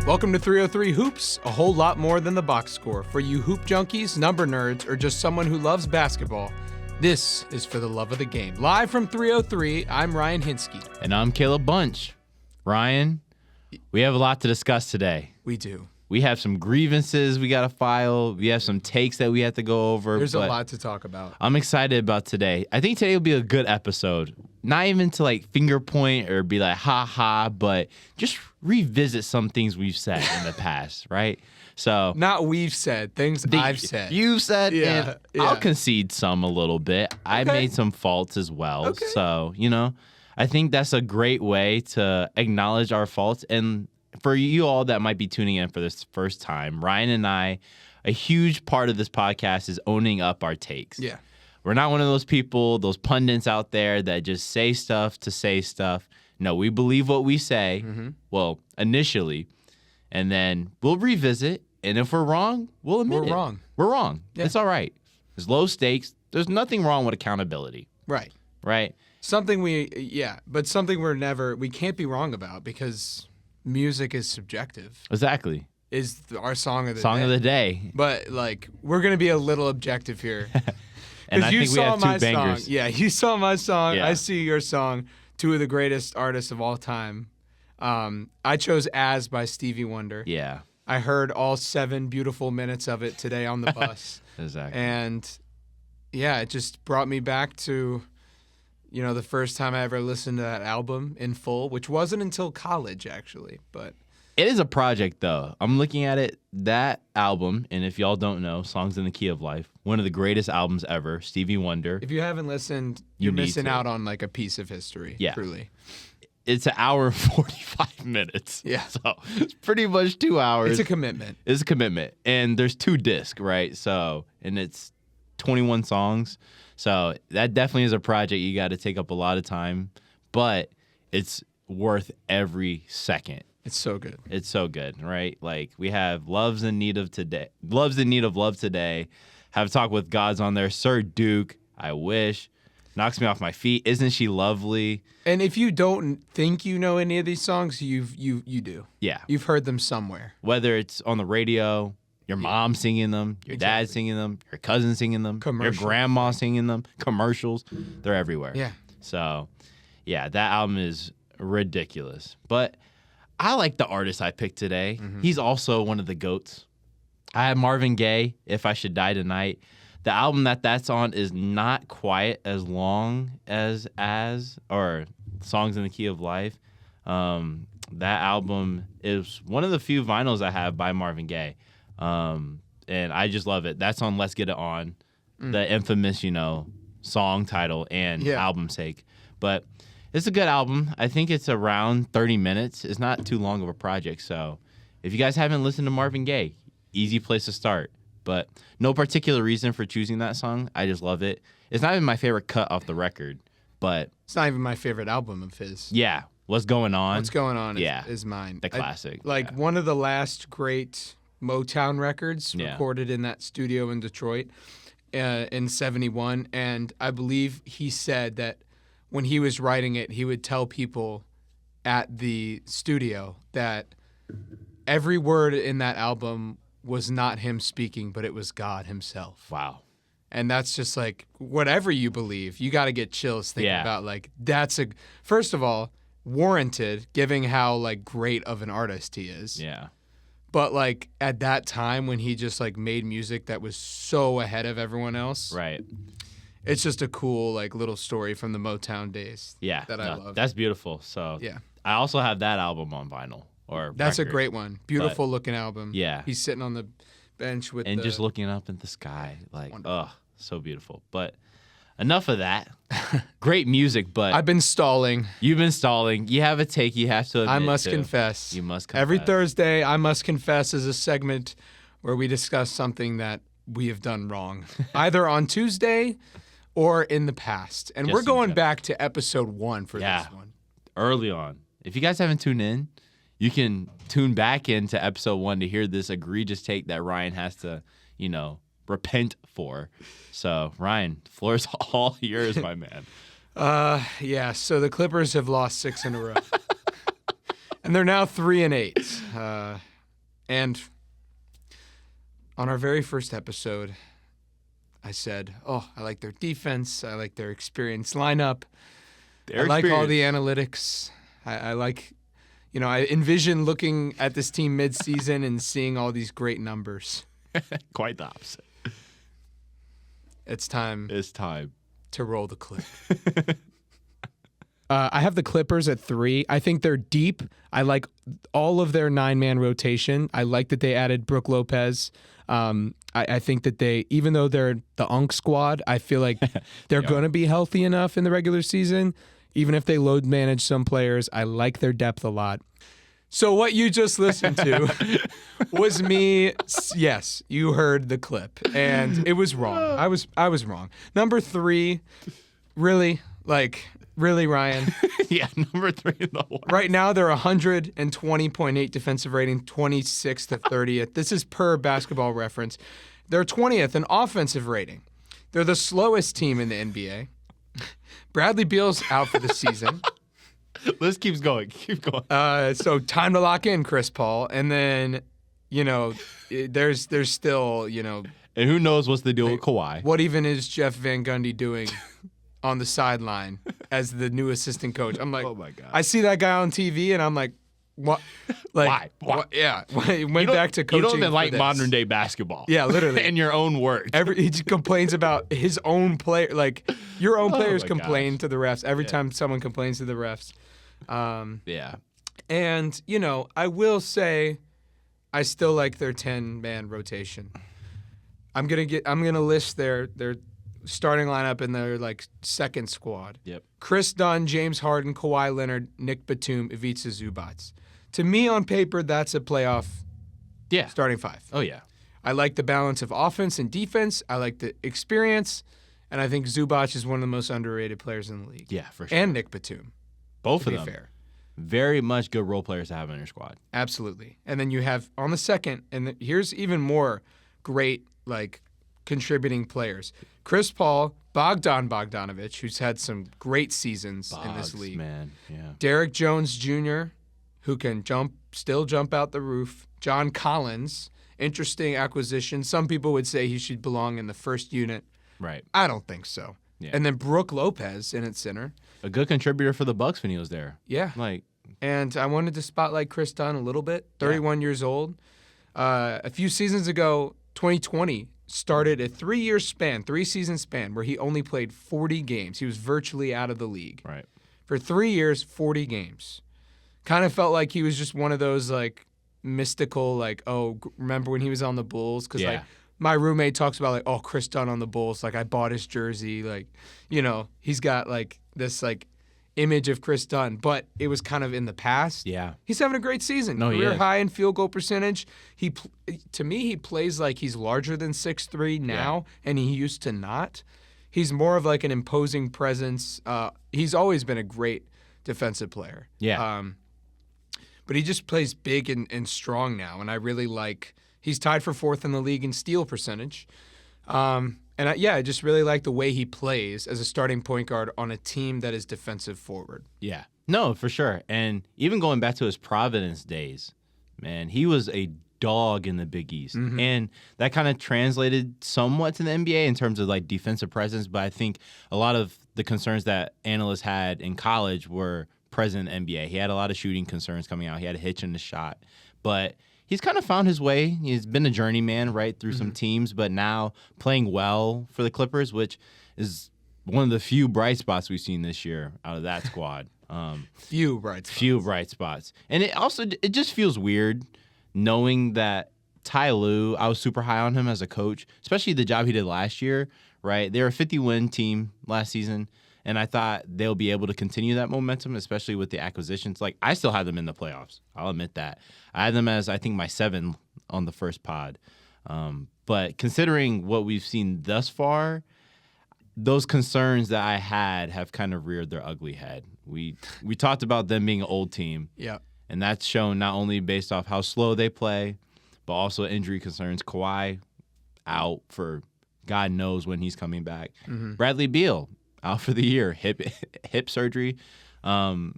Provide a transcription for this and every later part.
Welcome to 303 Hoops, a whole lot more than the box score. For you hoop junkies, number nerds, or just someone who loves basketball, this is for the love of the game. Live from 303, I'm Ryan Hinske. And I'm Caleb Bunch. Ryan, we have a lot to discuss today. We do. We have some grievances we got to file. We have some takes that we have to go over. There's a lot to talk about. I'm excited about today. I think today will be a good episode. Not even to like finger point or be like, ha ha, but just revisit some things we've said in the past, right? So not we've said, things I've said. You've said, yeah. I'll concede some a little bit. I made some faults as well. Okay. So, I think that's a great way to acknowledge our faults. And for you all that might be tuning in for this first time, Ryan and I, a huge part of this podcast is owning up our takes. Yeah. We're not one of those people, those pundits out there that just say stuff to say stuff. No, we believe what we say, well, initially, and then we'll revisit. And if we're wrong, we'll admit it. We're wrong. Yeah. It's all right. It's low stakes. There's nothing wrong with accountability. Right. Right? Something we can't be wrong about because music is subjective. Exactly. Is our song of the day. Song of the day. But, we're going to be a little objective here. And I think we have two bangers. Song. Yeah, you saw my song. Yeah. I see your song. Two of the greatest artists of all time. I chose As by Stevie Wonder. Yeah. I heard all 7 beautiful minutes of it today on the bus. Exactly. And, yeah, it just brought me back to, the first time I ever listened to that album in full, which wasn't until college, actually. But it is a project, though. I'm looking at it, that album, and if y'all don't know, Songs in the Key of Life, one of the greatest albums ever, Stevie Wonder. If you haven't listened, you're missing out on, a piece of history, truly. It's an hour and 45 minutes. Yeah. So it's pretty much 2 hours. It's a commitment. It's a commitment. And there's 2 discs, right? So, and it's 21 songs. So that definitely is a project you got to take up a lot of time, but it's worth every second. It's so good. It's so good, right? Like we have Love's in Need of Love Today. Have a Talk with God's on there. Sir Duke, I Wish. Knocks Me Off My Feet. Isn't She Lovely? And if you don't think you know any of these songs, you do. Yeah. You've heard them somewhere. Whether it's on the radio, your mom singing them, your dad singing them, your cousin singing them, your grandma singing them, commercials, they're everywhere. Yeah. So, yeah, that album is ridiculous. But I like the artist I picked today. He's also one of the GOATs. I have Marvin Gaye, If I Should Die Tonight. The album that's on is not quite as long as or Songs in the Key of Life. That album is one of the few vinyls I have by Marvin Gaye. And I just love it. That's on Let's Get It On, the infamous, song title and album sake. But it's a good album. I think it's around 30 minutes. It's not too long of a project. So if you guys haven't listened to Marvin Gaye, easy place to start. But no particular reason for choosing that song. I just love it. It's not even my favorite cut off the record, but it's not even my favorite album of his. Yeah. What's Going On? What's Going On is mine. The classic. One of the last great Motown records recorded in that studio in Detroit in 71. And I believe he said that when he was writing it, he would tell people at the studio that every word in that album was not him speaking, but it was God himself. Wow. And that's just whatever you believe, you got to get chills thinking about that's first of all, warranted given how great of an artist he is. Yeah. But at that time when he just made music that was so ahead of everyone else. Right. It's just a cool little story from the Motown days. Yeah. That I love. That's beautiful. So yeah. I also have that album on vinyl. That's record. A great one. Beautiful looking album. Yeah. He's sitting on the bench with just looking up at the sky. So beautiful. But enough of that. Great music, but I've been stalling. You've been stalling. You have a take you have to admit I must confess. You must confess. Every Thursday, I Must Confess is a segment where we discuss something that we have done wrong, either on Tuesday or in the past. And we're going back to episode 1 for this one. Early on. If you guys haven't tuned in, you can tune back into episode 1 to hear this egregious take that Ryan has to, repent for. So, Ryan, the floor is all yours, my man. Yeah, so the Clippers have lost 6 in a row. And they're now 3-8. And on our very first episode, I said, I like their defense. I like their experienced lineup. I like all the analytics. I like, I envision looking at this team mid-season and seeing all these great numbers. Quite the opposite. It's time to roll the clip. I have the Clippers at 3. I think they're deep. I like all of their 9-man rotation. I like that they added Brook Lopez. I think that even though they're the UNC squad, I feel like they're going to be healthy enough in the regular season. Even if they load manage some players, I like their depth a lot. So what you just listened to was me. Yes, you heard the clip, and it was wrong. I was wrong. Number 3, really, Ryan? Yeah, number 3 in the world. Right now, they're 120.8 defensive rating, 26th to 30th. This is per Basketball Reference. They're 20th in offensive rating. They're the slowest team in the NBA. Bradley Beal's out for the season. List keeps going. Keep going. So time to lock in Chris Paul. And then, there's still, And who knows what's the deal with Kawhi. What even is Jeff Van Gundy doing on the sideline as the new assistant coach? I'm like, oh my God. I see that guy on TV and I'm like, what? Why? What? Yeah. He went back to coaching. You don't even like modern day basketball. Yeah, literally. In your own words. He just complains about his own player. Like, your own players complain to the refs every time someone complains to the refs. Yeah. And, I will say I still like their 10-man rotation. I'm gonna list their starting lineup in their second squad. Yep. Chris Dunn, James Harden, Kawhi Leonard, Nick Batum, Ivica Zubac. To me, on paper, that's a playoff starting 5. Oh, yeah. I like the balance of offense and defense. I like the experience. And I think Zubac is one of the most underrated players in the league. Yeah, for sure. And Nick Batum. Both of them. To be fair. Very much good role players to have in your squad. Absolutely. And then you have on the second, and here's even more great, contributing players. Chris Paul, Bogdan Bogdanovic, who's had some great seasons in this league. Man, yeah. Derek Jones Jr., who can still jump out the roof. John Collins, interesting acquisition. Some people would say he should belong in the first unit. Right. I don't think so. Yeah. And then Brook Lopez in at center. A good contributor for the Bucks when he was there. Yeah. And I wanted to spotlight Chris Dunn a little bit. 31 years old. A few seasons ago, 2020 started a 3-season span where he only played 40 games. He was virtually out of the league. Right. For 3 years, 40 games. Kind of felt like he was just one of those mystical, remember when he was on the Bulls? Because my roommate talks about Chris Dunn on the Bulls. I bought his jersey. He's got this image of Chris Dunn, but it was kind of in the past. Yeah. He's having a great season. No, Career high in field goal percentage. To me, he plays like he's larger than 6'3" now, and he used to not. He's more of an imposing presence. He's always been a great defensive player. Yeah. But he just plays big and strong now, and I really like. He's tied for 4th in the league in steal percentage. I just really like the way he plays as a starting point guard on a team that is defensive forward. Yeah. No, for sure. And even going back to his Providence days, man, he was a dog in the Big East. Mm-hmm. And that kind of translated somewhat to the NBA in terms of defensive presence. But I think a lot of the concerns that analysts had in college were present in the NBA. He had a lot of shooting concerns coming out. He had a hitch in the shot. But he's kind of found his way. He's been a journeyman through some teams, but now playing well for the Clippers, which is one of the few bright spots we've seen this year out of that squad. Few bright spots. And it just feels weird knowing that Ty Lue, I was super high on him as a coach, especially the job he did last year, right? They were a 50-win team last season, and I thought they'll be able to continue that momentum, especially with the acquisitions. I still had them in the playoffs. I'll admit that. I had them as, I think, my 7 on the first pod. But considering what we've seen thus far, those concerns that I had have kind of reared their ugly head. We talked about them being an old team. Yeah. And that's shown not only based off how slow they play, but also injury concerns. Kawhi out for God knows when he's coming back. Mm-hmm. Bradley Beal out for the year, hip surgery. And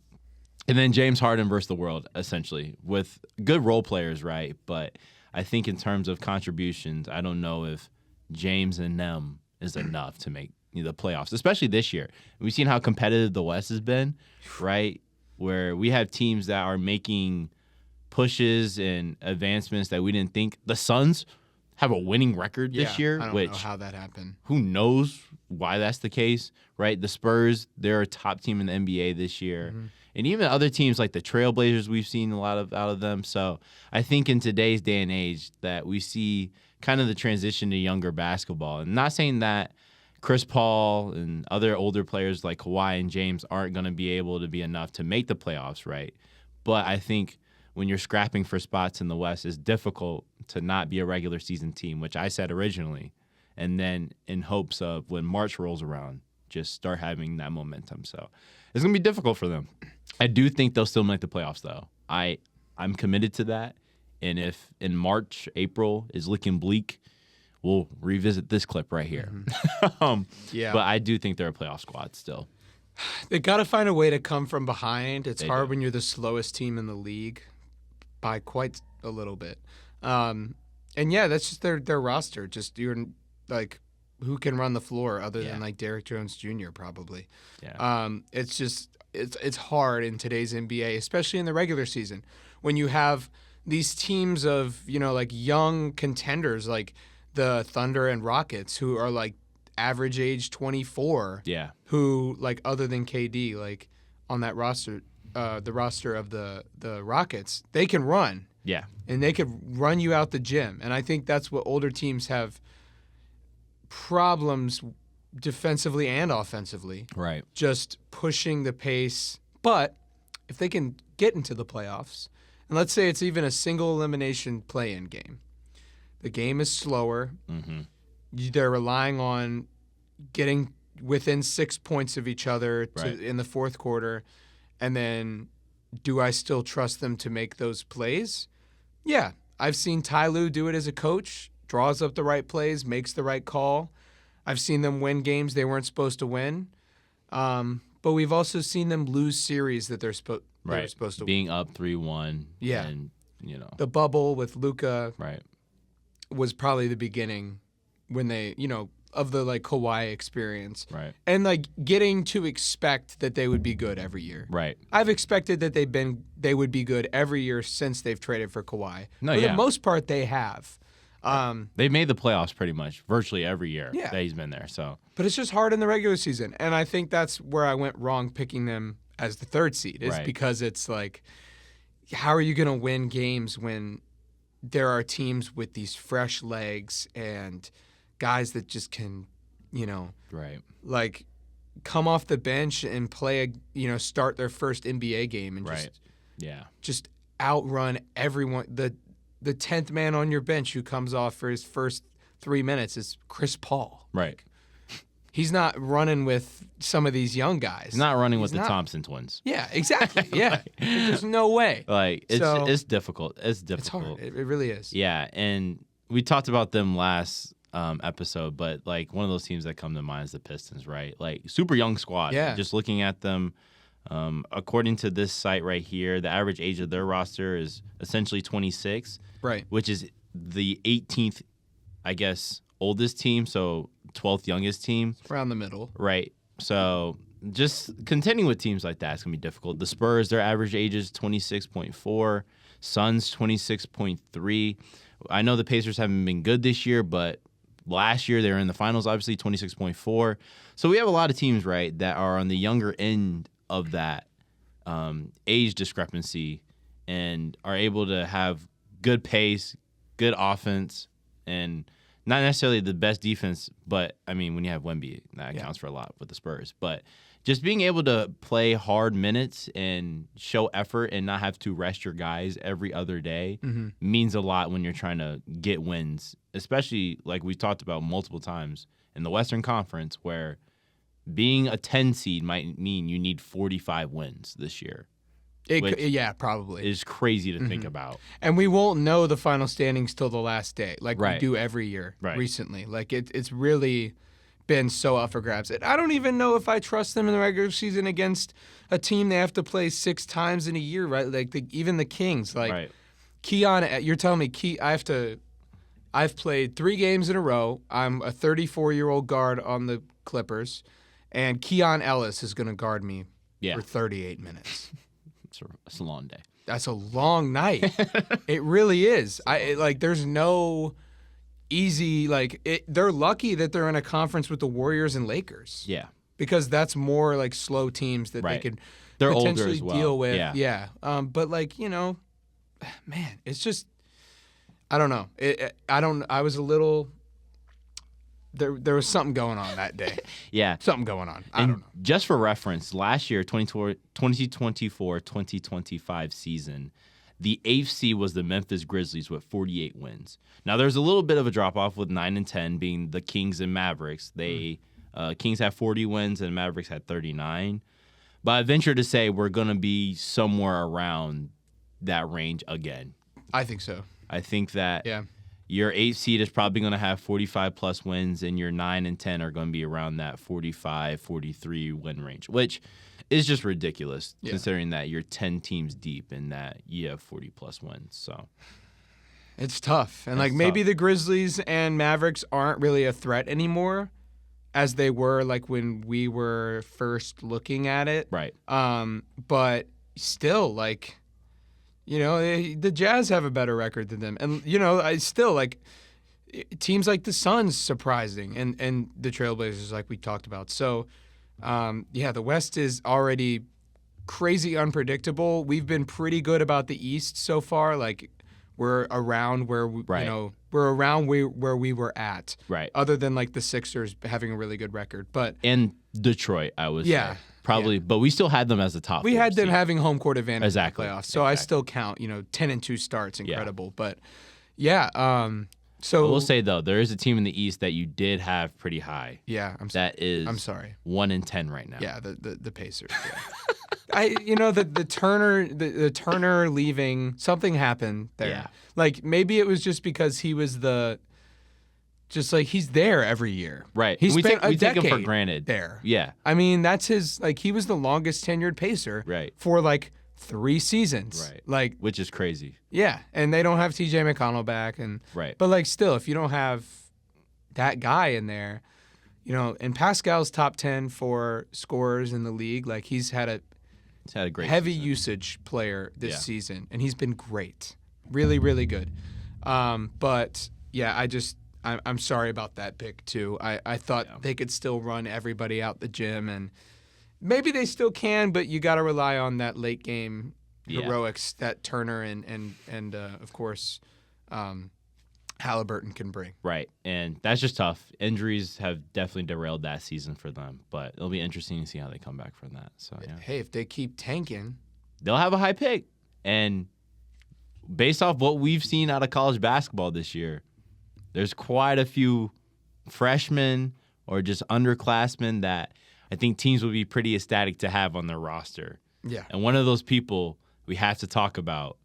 And then James Harden versus the world, essentially, with good role players, right? But I think in terms of contributions, I don't know if James and them is enough to make the playoffs, especially this year. We've seen how competitive the West has been, right? Where we have teams that are making pushes and advancements that we didn't think. The Suns have a winning record this year, I don't know how that happened. Who knows why that's the case, right? The Spurs, they're a top team in the NBA this year. Mm-hmm. And even other teams like the Trailblazers, we've seen a lot out of them. So I think in today's day and age that we see kind of the transition to younger basketball. And not saying that Chris Paul and other older players like Kawhi and James aren't going to be able to be enough to make the playoffs, right? But I think when you're scrapping for spots in the West, it's difficult to not be a regular season team, which I said originally. And then in hopes of when March rolls around, just start having that momentum. So it's going to be difficult for them. I do think they'll still make the playoffs, though. I'm committed to that. And if in March, April is looking bleak, we'll revisit this clip right here. Yeah. But I do think they're a playoff squad still. They got to find a way to come from behind. It's hard when you're the slowest team in the league by quite a little bit. And yeah, that's just their roster. Just you're like, who can run the floor other than like Derrick Jones Jr. probably. Yeah. It's just it's hard in today's NBA, especially in the regular season, when you have these teams of like young contenders like the Thunder and Rockets who are like average age 24. Yeah. Who like other than KD like on that roster, the roster of the Rockets, they can run. Yeah. And they could run you out the gym. And I think that's what older teams have problems defensively and offensively. Right. Just pushing the pace. But if they can get into the playoffs, and let's say it's even a single elimination play-in game, the game is slower. Mm-hmm. They're relying on getting within 6 points of each other in the fourth quarter. And then do I still trust them to make those plays? Yeah. I've seen Ty Lue do it as a coach, draws up the right plays, makes the right call. I've seen them win games they weren't supposed to win. But we've also seen them lose series that they're supposed to win. Being up 3-1. Yeah. And, the bubble with Luka right. was probably the beginning when they, of the like Kawhi experience. Right. And like getting to expect that they would be good every year. Right. I've expected that they would be good every year since they've traded for Kawhi. No, for the most part, they have. They've made the playoffs pretty much virtually every year that he's been there. So, but it's just hard in the regular season, and I think that's where I went wrong picking them as the third seed. Is because it's like, how are you going to win games when there are teams with these fresh legs and guys that just can, like come off the bench and play start their first NBA game and just outrun everyone. The 10th man on your bench who comes off for his first 3 minutes is Chris Paul. Right. He's not running with some of these young guys. He's not running with the Thompson twins. Yeah, exactly. Yeah. There's no way. Like it's difficult. It's difficult. It's hard. It really is. Yeah, and we talked about them last episode, but like one of those teams that come to mind is the Pistons, right? Like super young squad. Yeah. Just looking at them, according to this site right here, the average age of their roster is essentially 26. Right. Which is the 18th, I guess, oldest team, so 12th youngest team. Around the middle. Right. So just contending with teams like that is going to be difficult. The Spurs, their average age is 26.4. Suns, 26.3. I know the Pacers haven't been good this year, but last year they were in the finals, obviously, 26.4. So we have a lot of teams, right, that are on the younger end of that age discrepancy and are able to have good pace, good offense, and not necessarily the best defense, but, I mean, when you have Wemby, that counts for a lot with the Spurs. But just being able to play hard minutes and show effort and not have to rest your guys every other day means a lot when you're trying to get wins, especially like we talked about multiple times in the Western Conference where being a 10 seed might mean you need 45 wins this year. Probably. Is crazy to think about. And we won't know the final standings till the last day, like we Right. do every year Right. recently. Like it's really been so up for grabs. And I don't even know if I trust them in the regular season against a team they have to play 6 times in a year, right? Like even the Kings. Like Right. Keon, you're telling me I've played 3 games in a row. I'm a 34-year-old guard on the Clippers, and Keon Ellis is going to guard me for 38 minutes. It's a long day. That's a long night. It really is. There's no easy, they're lucky that they're in a conference with the Warriors and Lakers. Yeah. Because that's more like slow teams that they could They're potentially older as well. deal with. Yeah. But man, it's just, I don't know. I was a little, there was something going on that day. Yeah. Something going on. I don't know. Just for reference, last year, 2024-2025 season, the 8th seed was the Memphis Grizzlies with 48 wins. Now, there's a little bit of a drop-off with 9 and 10 being the Kings and Mavericks. Kings had 40 wins and Mavericks had 39. But I venture to say we're going to be somewhere around that range again. I think so. I think that your 8th seed is probably going to have 45-plus wins, and your 9 and 10 are going to be around that 45, 43 win range, which is just ridiculous considering that you're 10 teams deep and that you have 40-plus wins. So it's tough. And maybe the Grizzlies and Mavericks aren't really a threat anymore as they were when we were first looking at it. Right. But still, the Jazz have a better record than them. And, I still, teams like the Suns surprising and the Trailblazers like we talked about. So, the West is already crazy unpredictable. We've been pretty good about the East so far. We're around where we're around where we were at. Right. Other than the Sixers having a really good record, but and Detroit, I would say probably, but we still had them as the top. We had them having home court advantage in the playoffs, so I still count 10-2 starts incredible, but So I will say though, there is a team in the East that you did have pretty high. Yeah, I'm sorry. 1 and 10 right now. Yeah, the Pacers. Yeah. the Turner leaving, something happened there. Yeah. Maybe it was just because he was he's there every year. Right. We take him for granted there. Yeah. I mean, that's his he was the longest tenured Pacer. Right. For 3 seasons. Right. Which is crazy. Yeah, and they don't have TJ McConnell back, and right. But still, if you don't have that guy in there, and Pascal's top 10 for scorers in the league, he's had a great heavy usage player this season, and he's been great, really, really good. But yeah, I'm sorry about that pick too. I thought they could still run everybody out the gym, and maybe they still can, but you got to rely on that late game heroics that Turner and of course Halliburton can bring. Right, and that's just tough. Injuries have definitely derailed that season for them, but it'll be interesting to see how they come back from that. So hey, if they keep tanking, they'll have a high pick, and based off what we've seen out of college basketball this year, there's quite a few freshmen or just underclassmen that I think teams would be pretty ecstatic to have on their roster. Yeah. And one of those people we have to talk about,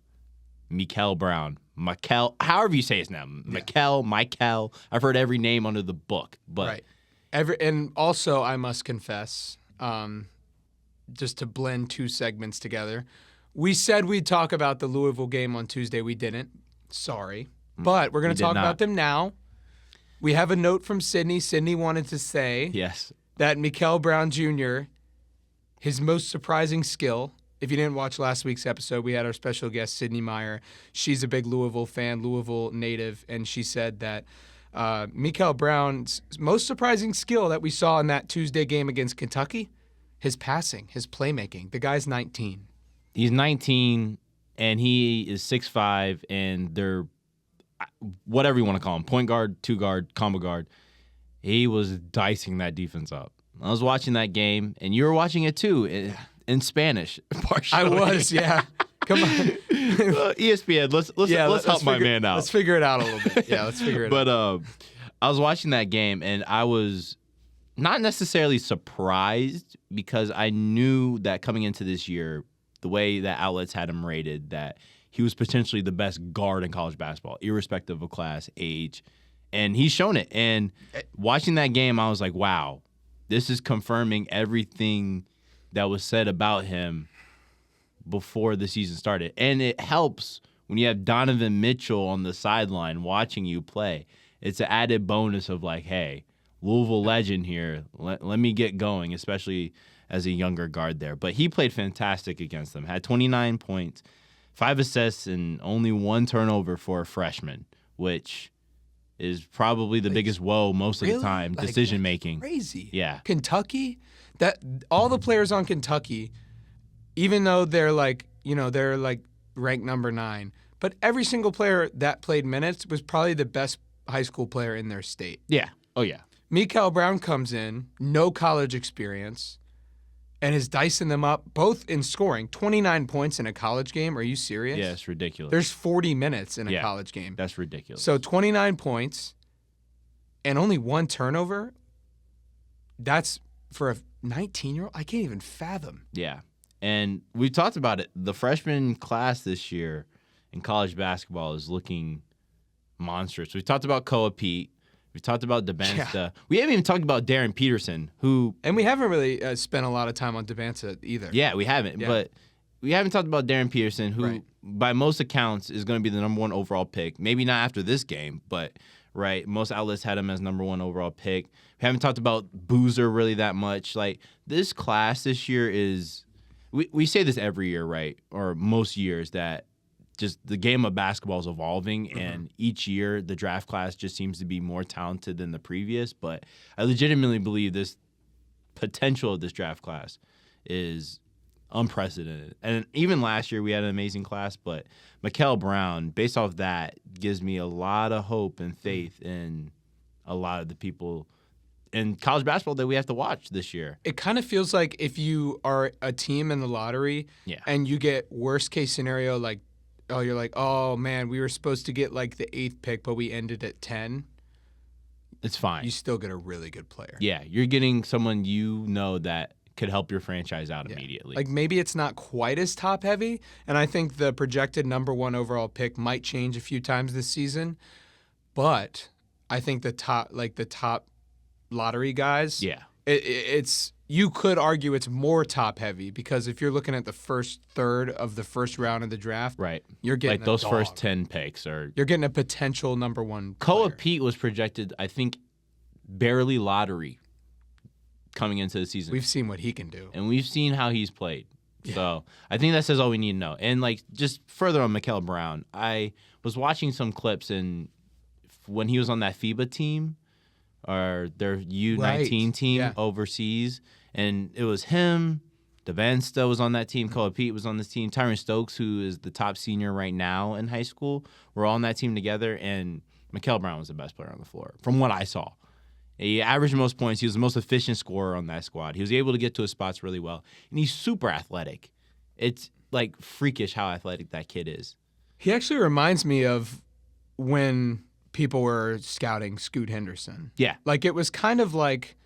MIKEL Brown. MIKEL, however you say his name. MIKEL. I've heard every name under the book. But right. And also, I must confess, just to blend 2 segments together, we said we'd talk about the Louisville game on Tuesday. We didn't. Sorry. But we're going to talk about them now. We have a note from Sydney. Sydney wanted to say that MIKEL Brown Jr., his most surprising skill, if you didn't watch last week's episode, we had our special guest, Sydney Meyer. She's a big Louisville fan, Louisville native, and she said that MIKEL Brown's most surprising skill that we saw in that Tuesday game against Kentucky, his passing, his playmaking. The guy's 19. He's 19, and he is 6'5", and they're whatever you want to call him, point guard, 2 guard, combo guard. He was dicing that defense up. I was watching that game, and you were watching it too in Spanish. Partially. I was, yeah. Come on, ESPN. Let's help my man out. Let's figure it out a little bit. Yeah, let's figure it out. But I was watching that game, and I was not necessarily surprised because I knew that coming into this year, the way that outlets had him rated, that he was potentially the best guard in college basketball, irrespective of class, age, And he's shown it. And watching that game, I was like, wow, this is confirming everything that was said about him before the season started. And it helps when you have Donovan Mitchell on the sideline watching you play. It's an added bonus of like, hey, Louisville legend here. Let me get going, especially as a younger guard there. But he played fantastic against them. Had 29 points, 5 assists, and only 1 turnover for a freshman, which is probably the biggest woe most of the time. Decision making. Crazy. Yeah. Kentucky, that all the players on Kentucky, even though they're ranked number 9, but every single player that played minutes was probably the best high school player in their state. Yeah. Oh yeah. MIKEL Brown comes in, no college experience, and is dicing them up both in scoring. 29 points in a college game. Are you serious? Yeah, it's ridiculous. There's 40 minutes in a college game. That's ridiculous. So 29 points and only 1 turnover. That's for a 19-year-old. I can't even fathom. Yeah. And we talked about it. The freshman class this year in college basketball is looking monstrous. We talked about Koa Pete. We talked about DeBansta. Yeah. We haven't even talked about Darren Peterson, who... And we haven't really spent a lot of time on DeBansta either. Yeah, we haven't. Yeah. But we haven't talked about Darren Peterson, who, by most accounts, is going to be the number 1 overall pick. Maybe not after this game, but, most outlets had him as number 1 overall pick. We haven't talked about Boozer really that much. Like, this class this year is... We say this every year, right? Or most years, that just the game of basketball is evolving, and each year the draft class just seems to be more talented than the previous. But I legitimately believe this potential of this draft class is unprecedented. And even last year we had an amazing class, but MIKEL Brown, based off that, gives me a lot of hope and faith in a lot of the people in college basketball that we have to watch this year. It kind of feels like if you are a team in the lottery and you get worst case scenario, like, oh, you're like, oh, man, we were supposed to get like the 8th pick, but we ended at 10. It's fine. You still get a really good player. Yeah, you're getting someone that could help your franchise out immediately. Like maybe it's not quite as top heavy, and I think the projected number 1 overall pick might change a few times this season, but I think the top lottery guys, it's you could argue it's more top heavy, because if you're looking at the first third of the first round of the draft, you're getting like those first 10 picks you're getting a potential number 1 Koa Pete was projected, I think, barely lottery coming into the season. We've seen what he can do, and we've seen how he's played. So I think that says all we need to know. And like just further on MIKEL Brown, I was watching some clips, and when he was on that FIBA team, or their U19 team overseas, and it was him, DeBansta was on that team, Koa Pete was on this team, Tyron Stokes, who is the top senior right now in high school, were all on that team together, and MIKEL Brown was the best player on the floor, from what I saw. He averaged the most points. He was the most efficient scorer on that squad. He was able to get to his spots really well, and he's super athletic. It's like freakish how athletic that kid is. He actually reminds me of when people were scouting Scoot Henderson. Yeah. Like it was kind of like,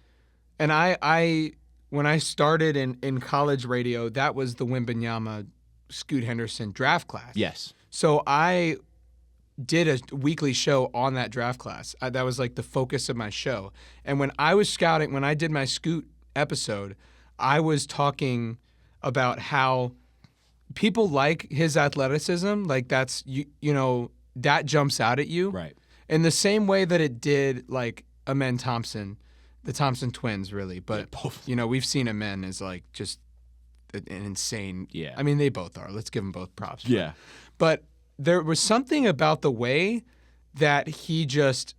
and I when I started in college radio, that was the Wembanyama Scoot Henderson draft class. Yes. So I did a weekly show on that draft class. That was like the focus of my show. And when I was scouting, when I did my Scoot episode, I was talking about how people like his athleticism. Like that's, you know, that jumps out at you. Right. In the same way that it did, like, Amen Thompson, the Thompson twins, really. But, you know, we've seen Amen as, like, just an insane. Yeah. I mean, they both are. Let's give them both props. Yeah. But there was something about the way that he just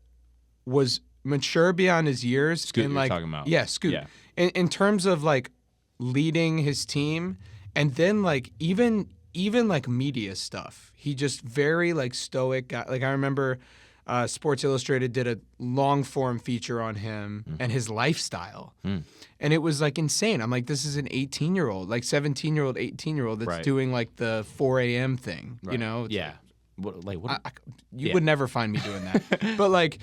was mature beyond his years. Scoot, and, you're like, talking about. Yeah, Scoot. Yeah. In terms of, like, leading his team, and then, like, even like media stuff. He just very like stoic guy. Like I remember Sports Illustrated did a long form feature on him and his lifestyle. And it was like insane. I'm like, this is an 18-year-old, like 17-year-old, 18-year-old that's doing like the 4 a.m. thing, you know? It's you would never find me doing that. But like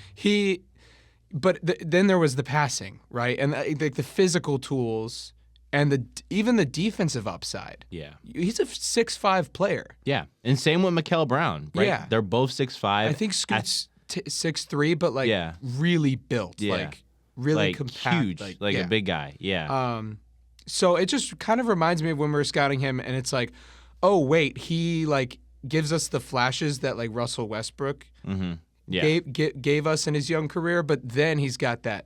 then there was the passing, right? And like the physical tools and even the defensive upside. Yeah. He's a 6'5" player. Yeah. And same with MIKEL Brown, right? Yeah. They're both 6'5". I think 6'3", but like really built, like really compact, huge, like a big guy. Yeah. So it just kind of reminds me of when we were scouting him, and it's like, oh wait, he like gives us the flashes that like Russell Westbrook gave us in his young career, but then he's got that.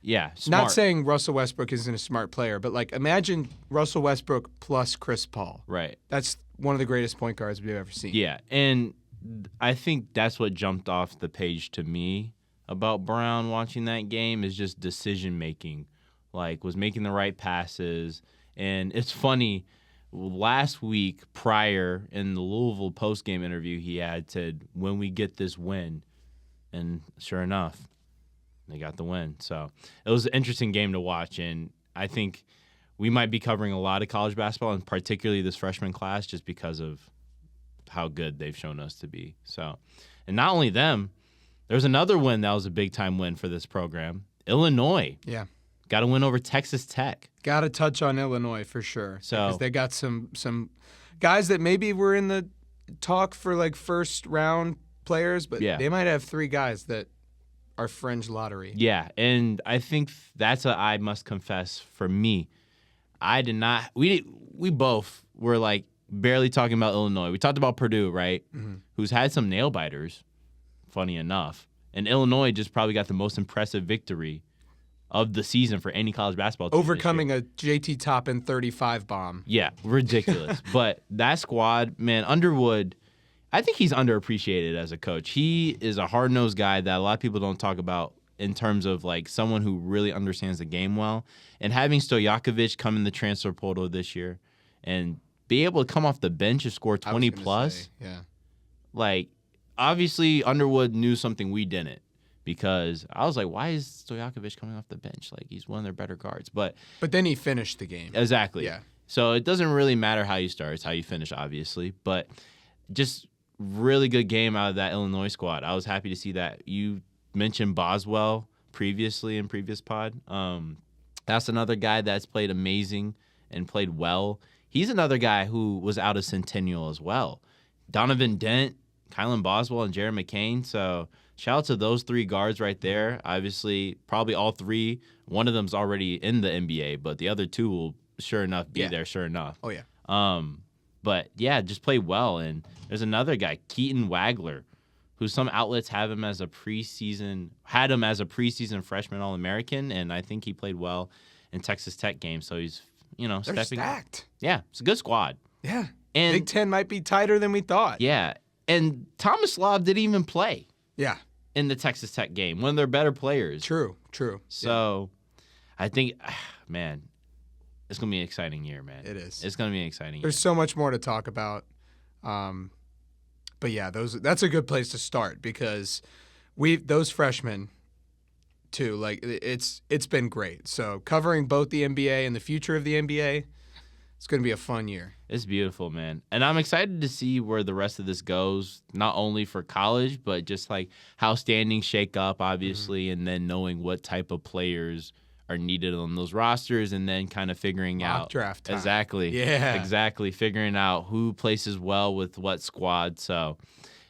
Yeah, smart. Not saying Russell Westbrook isn't a smart player, but like imagine Russell Westbrook plus Chris Paul. Right. That's one of the greatest point guards we've ever seen. Yeah, and I think that's what jumped off the page to me about Brown watching that game is just decision making. Like, was making the right passes. And it's funny, last week prior in the Louisville postgame interview, he had said, when we get this win. And sure enough, they got the win. So it was an interesting game to watch. And I think we might be covering a lot of college basketball, and particularly this freshman class, just because of how good they've shown us to be. So, and not only them, there's another win that was a big-time win for this program. Illinois. Yeah. Got a win over Texas Tech. Got to touch on Illinois for sure. So because they got some guys that maybe were in the talk for like first round players, but they might have 3 guys that are fringe lottery. Yeah, and I think that's a I must confess for me. I did not. We both were like barely talking about Illinois. We talked about Purdue, right? Mm-hmm. Who's had some nail biters, funny enough, and Illinois just probably got the most impressive victory of the season for any college basketball team. Overcoming a JT Toppin 35 bomb. Yeah, ridiculous. But that squad, man, Underwood, I think he's underappreciated as a coach. He is a hard-nosed guy that a lot of people don't talk about in terms of like someone who really understands the game well. And having Stojakovic come in the transfer portal this year and be able to come off the bench and score 20+. Like, obviously Underwood knew something we didn't. Because I was like, why is Stojakovic coming off the bench? Like, he's one of their better guards. But then he finished the game. Exactly. Yeah. So it doesn't really matter how you start. It's how you finish, obviously. But just really good game out of that Illinois squad. I was happy to see that. You mentioned Boswell previously in previous pod. That's another guy that's played amazing and played well. He's another guy who was out of Centennial as well. Donovan Dent, Kylan Boswell, and Jared McCain. So shout out to those 3 guards right there. Obviously, probably all 3. One of them's already in the NBA, but the other 2 will sure enough be there sure enough. Oh, yeah. But, yeah, just played well. And there's another guy, Keaton Wagler, who some outlets had him as a preseason freshman All-American, and I think he played well in Texas Tech games. So he's, They're stepping stacked. up. Yeah, it's a good squad. Yeah. And Big Ten might be tighter than we thought. Yeah. And Thomas Love didn't even play. Yeah. In the Texas Tech game, one of their better players. True. So, I think, man, it's going to be an exciting year, man. It is. It's going to be an exciting year. There's so much more to talk about. But, yeah, that's a good place to start because those freshmen, too, like, it's been great. So, covering both the NBA and the future of the NBA, it's going to be a fun year. It's beautiful, man. And I'm excited to see where the rest of this goes, not only for college, but just like how standings shake up, obviously, and then knowing what type of players are needed on those rosters and then kind of figuring out. Draft time. Exactly. Yeah. Exactly. Figuring out who places well with what squad. So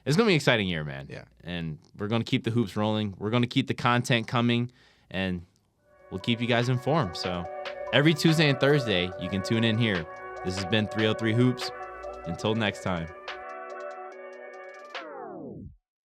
it's going to be an exciting year, man. Yeah. And we're going to keep the hoops rolling. We're going to keep the content coming, and we'll keep you guys informed. So every Tuesday and Thursday, you can tune in here. This has been 303 Hoops. Until next time.